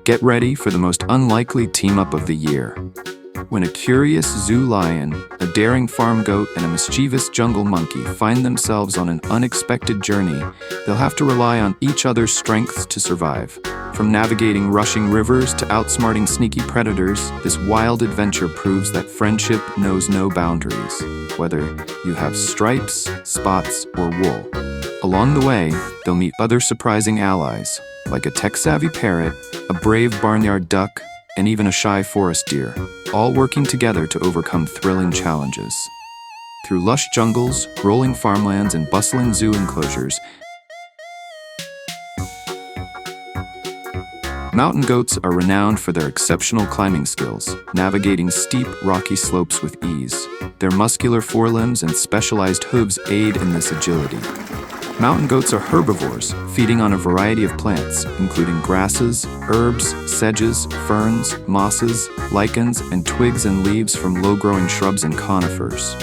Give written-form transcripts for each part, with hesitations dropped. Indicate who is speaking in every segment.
Speaker 1: Get ready for the most unlikely team-up of the year. When a curious zoo lion, a daring farm goat, and a mischievous jungle monkey find themselves on an unexpected journey, they'll have to rely on each other's strengths to survive. From navigating rushing rivers to outsmarting sneaky predators, this wild adventure proves that friendship knows no boundaries, whether you have stripes, spots, or wool. Along the way, they'll meet other surprising allies, like a tech-savvy parrot, a brave barnyard duck, and even a shy forest deer, all working together to overcome thrilling challenges. Through lush jungles, rolling farmlands, and bustling zoo enclosures, mountain goats are renowned for their exceptional climbing skills, navigating steep, rocky slopes with ease. Their muscular forelimbs and specialized hooves aid in this agility. Mountain goats are herbivores, feeding on a variety of plants, including grasses, herbs, sedges, ferns, mosses, lichens, and twigs and leaves from low-growing shrubs and conifers.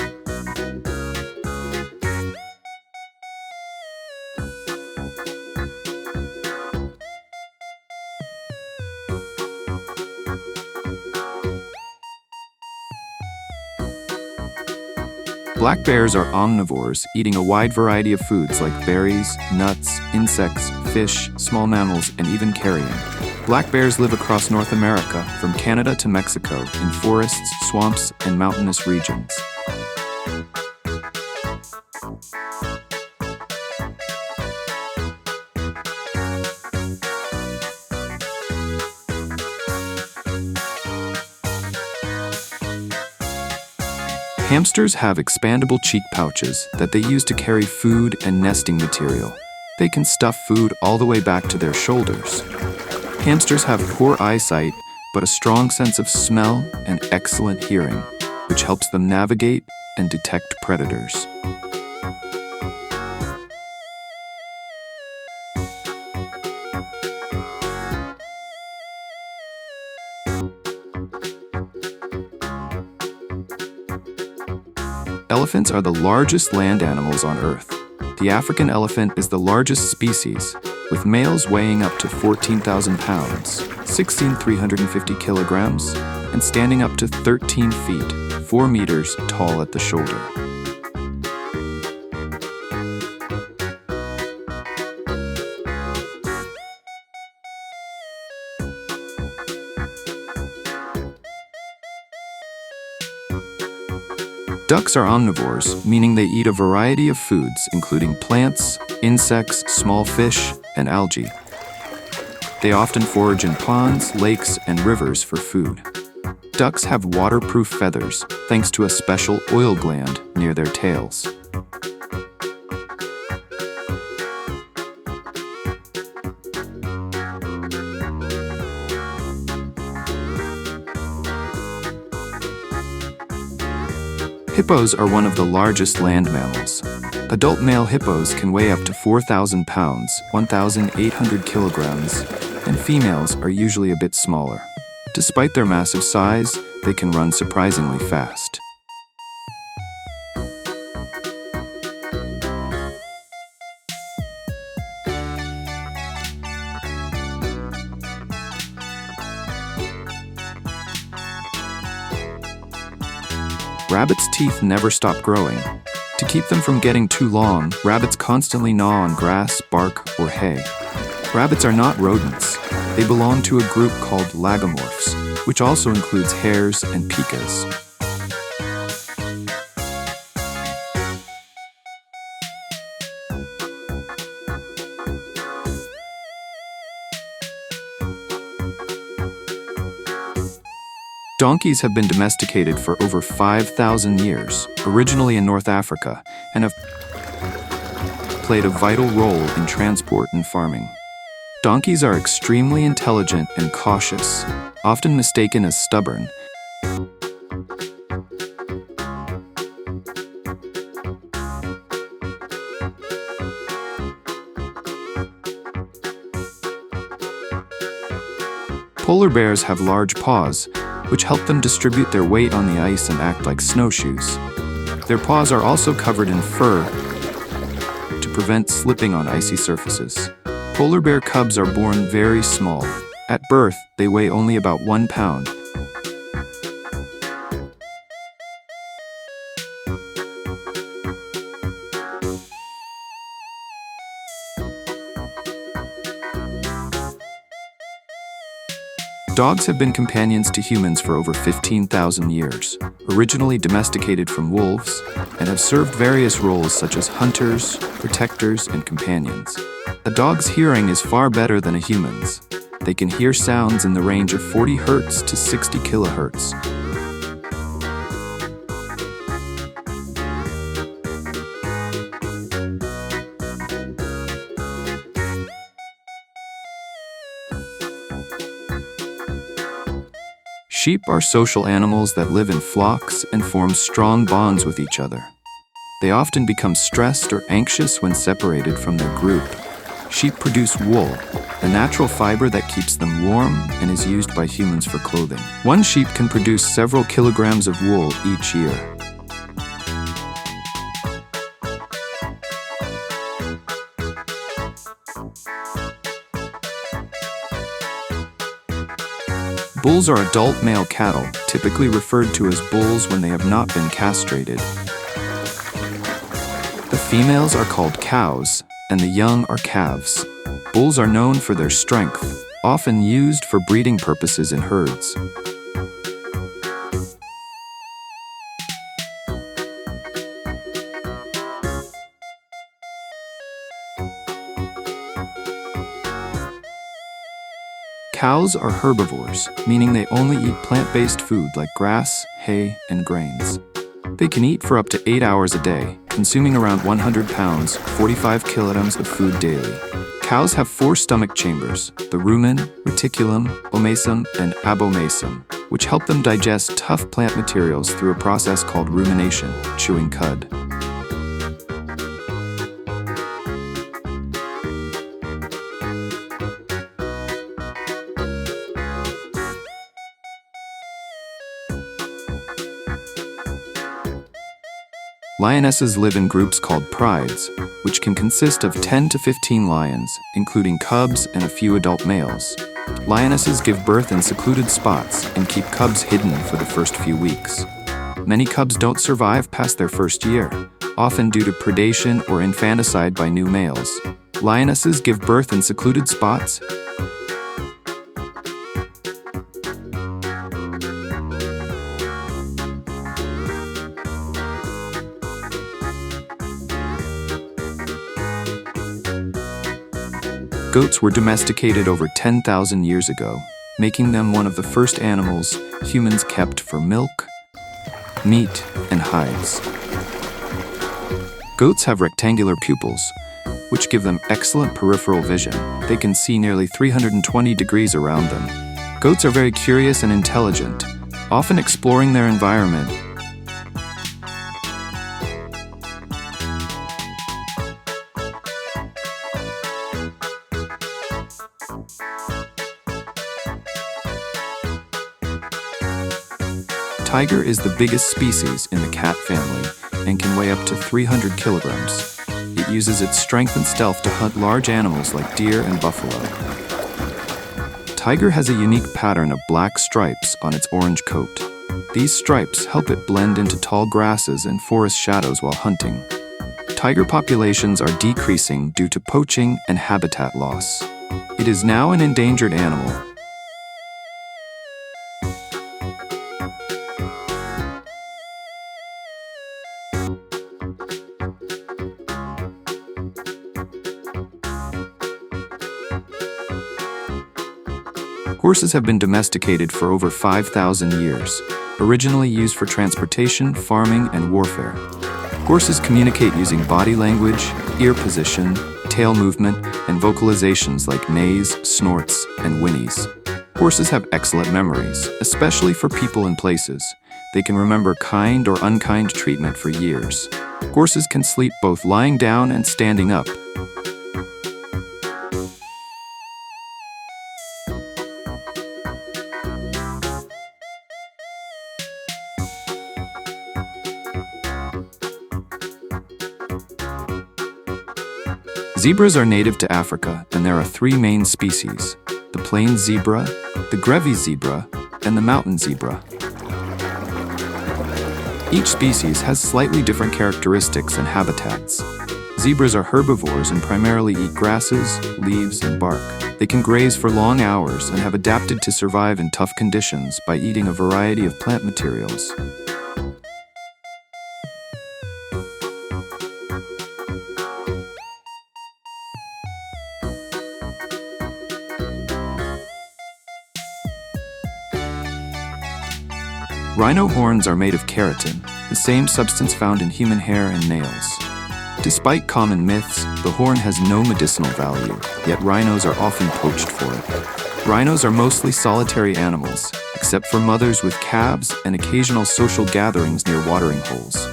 Speaker 1: Black bears are omnivores, eating a wide variety of foods like berries, nuts, insects, fish, small mammals, and even carrion. Black bears live across North America, from Canada to Mexico, in forests, swamps, and mountainous regions. Hamsters have expandable cheek pouches that they use to carry food and nesting material. They can stuff food all the way back to their shoulders. Hamsters have poor eyesight, but a strong sense of smell and excellent hearing, which helps them navigate and detect predators. Elephants are the largest land animals on Earth. The African elephant is the largest species, with males weighing up to 14,000 pounds, 16,350 kilograms, and standing up to 13 feet, 4 meters tall at the shoulder. Ducks are omnivores, meaning they eat a variety of foods, including plants, insects, small fish, and algae. They often forage in ponds, lakes, and rivers for food. Ducks have waterproof feathers, thanks to a special oil gland near their tails. Hippos are one of the largest land mammals. Adult male hippos can weigh up to 4,000 pounds, 1,800 kilograms, and females are usually a bit smaller. Despite their massive size, they can run surprisingly fast. Rabbits' teeth never stop growing. To keep them from getting too long, rabbits constantly gnaw on grass, bark, or hay. Rabbits are not rodents. They belong to a group called lagomorphs, which also includes hares and pikas. Donkeys have been domesticated for over 5,000 years, originally in North Africa, and have played a vital role in transport and farming. Donkeys are extremely intelligent and cautious, often mistaken as stubborn. Polar bears have large paws, which help them distribute their weight on the ice and act like snowshoes. Their paws are also covered in fur to prevent slipping on icy surfaces. Polar bear cubs are born very small, At birth, they weigh only about 1 pound. Dogs have been companions to humans for over 15,000 years, originally domesticated from wolves, and have served various roles such as hunters, protectors, and companions. A dog's hearing is far better than a human's. They can hear sounds in the range of 40 Hz to 60 kHz. Sheep are social animals that live in flocks and form strong bonds with each other. They often become stressed or anxious when separated from their group. Sheep produce wool, a natural fiber that keeps them warm and is used by humans for clothing. One sheep can produce several kilograms of wool each year. Bulls are adult male cattle, typically referred to as bulls when they have not been castrated. The females are called cows, and the young are calves. Bulls are known for their strength, often used for breeding purposes in herds. Cows are herbivores, meaning they only eat plant-based food like grass, hay, and grains. They can eat for up to 8 hours a day, consuming around 100 pounds, 45 kilograms of food daily. Cows have 4 stomach chambers, the rumen, reticulum, omasum, and abomasum, which help them digest tough plant materials through a process called rumination, chewing cud. Lionesses live in groups called prides, which can consist of 10 to 15 lions, including cubs and a few adult males. Lionesses give birth in secluded spots and keep cubs hidden for the first few weeks. Many cubs don't survive past their first year, often due to predation or infanticide by new males. Lionesses give birth in secluded spots. Goats were domesticated over 10,000 years ago, making them one of the first animals humans kept for milk, meat, and hides. Goats have rectangular pupils, which give them excellent peripheral vision. They can see nearly 320 degrees around them. Goats are very curious and intelligent, often exploring their environment. Tiger is the biggest species in the cat family and can weigh up to 300 kilograms. It uses its strength and stealth to hunt large animals like deer and buffalo. Tiger has a unique pattern of black stripes on its orange coat. These stripes help it blend into tall grasses and forest shadows while hunting. Tiger populations are decreasing due to poaching and habitat loss. It is now an endangered animal. Horses have been domesticated for over 5,000 years, originally used for transportation, farming, and warfare. Horses communicate using body language, ear position, tail movement, and vocalizations like neighs, snorts, and whinnies. Horses have excellent memories, especially for people and places. They can remember kind or unkind treatment for years. Horses can sleep both lying down and standing up. Zebras are native to Africa, and there are 3 main species. the plain zebra, the grevy zebra, and the mountain zebra. Each species has slightly different characteristics and habitats. Zebras are herbivores and primarily eat grasses, leaves, and bark. They can graze for long hours and have adapted to survive in tough conditions by eating a variety of plant materials. Rhino horns are made of keratin, the same substance found in human hair and nails. Despite common myths, the horn has no medicinal value, yet rhinos are often poached for it. Rhinos are mostly solitary animals, except for mothers with calves and occasional social gatherings near watering holes.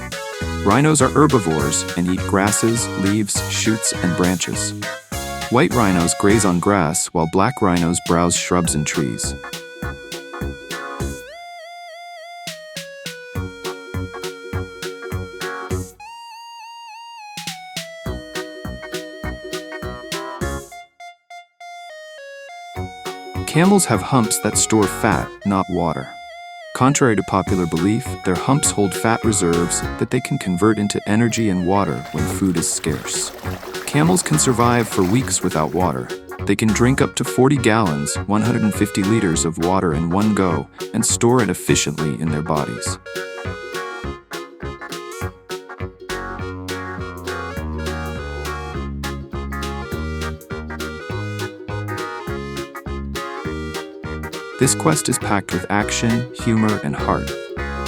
Speaker 1: Rhinos are herbivores and eat grasses, leaves, shoots, and branches. White rhinos graze on grass while black rhinos browse shrubs and trees. Camels have humps that store fat, not water. Contrary to popular belief, their humps hold fat reserves that they can convert into energy and water when food is scarce. Camels can survive for weeks without water. They can drink up to 40 gallons, 150 liters of water in one go, and store it efficiently in their bodies. This quest is packed with action, humor, and heart.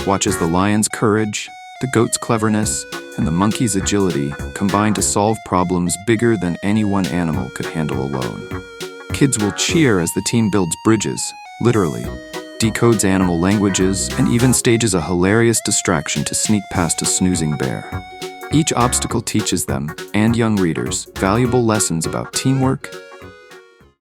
Speaker 1: Watch as the lion's courage, the goat's cleverness, and the monkey's agility combine to solve problems bigger than any one animal could handle alone. Kids will cheer as the team builds bridges, literally, decodes animal languages, and even stages a hilarious distraction to sneak past a snoozing bear. Each obstacle teaches them, and young readers, valuable lessons about teamwork,